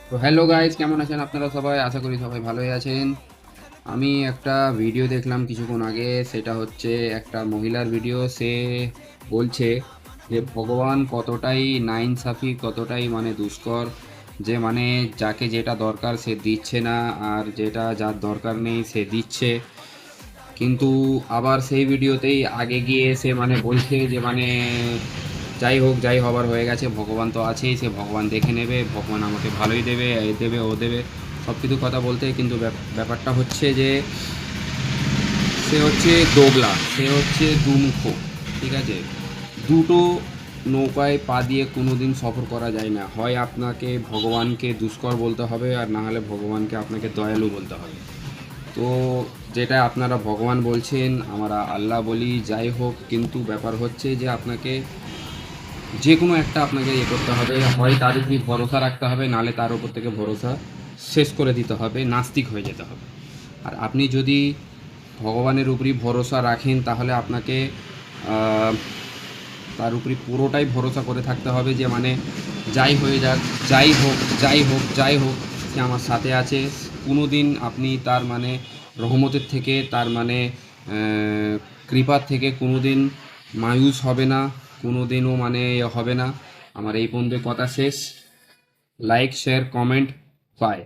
তো hello guys, কেমন আছেন আপনারা সবাই? আশা করি সবাই ভালোই আছেন। আমি একটা ভিডিও দেখলাম কিছুক্ষণ আগে, সেটা হচ্ছে একটা মহিলার ভিডিও। সে বলছে যে ভগবান কতটাই নাইনসাফি, কতটাই মানে দুষ্কর, যে মানে যাকে যেটা দরকার সে দিচ্ছে না, আর যেটা যার দরকার নেই সে দিচ্ছে। কিন্তু আবার সেই ভিডিওতেই আগে গিয়ে সে মানে বলছে যে মানে যাই হোক, যাই হবার হয়ে গেছে, ভগবান তো আছেই, সে ভগবান দেখে নেবে, ভগবান আমাকে ভালোই দেবে, এ দেবে ও দেবে, সব কিছু কথা বলতে। কিন্তু ব্যাপারটা হচ্ছে যে সে হচ্ছে দোগলা, সে হচ্ছে দুমুখ। ঠিক আছে, দুটো নৌকায় পা দিয়ে কোনো দিন সফর করা যায় না। হয় আপনাকে ভগবানকে দুষ্কর বলতে হবে, আর না হলে ভগবানকে আপনাকে দয়ালু বলতে হবে। তো যেটা আপনারা ভগবান বলছেন, আমরা আল্লাহ বলি, যাই হোক, কিন্তু ব্যাপার হচ্ছে যে আপনাকে যে কোনো একটা আপনাকে ইয়ে করতে হবে। হয় তার উপরই ভরসা রাখতে হবে, নাহলে তার উপর থেকে ভরসা শেষ করে দিতে হবে, নাস্তিক হয়ে যেতে হবে। আর আপনি যদি ভগবানের উপরই ভরসা রাখেন, তাহলে আপনাকে আহ, তার উপরই পুরোটাই ভরসা করে থাকতে হবে, যে মানে যাই হয়ে যাক, যাই হোক, যাই হোক, যাই হোক, সে আমার সাথে আছে। কোনো দিন আপনি তার মানে রহমতের থেকে, তার মানে কৃপার থেকে কোনো দিন মায়ুস হবে না, কোনো দিনও মানে হবে না। আমার এই পর্যন্ত কথা শেষ। Like, share, comment, by.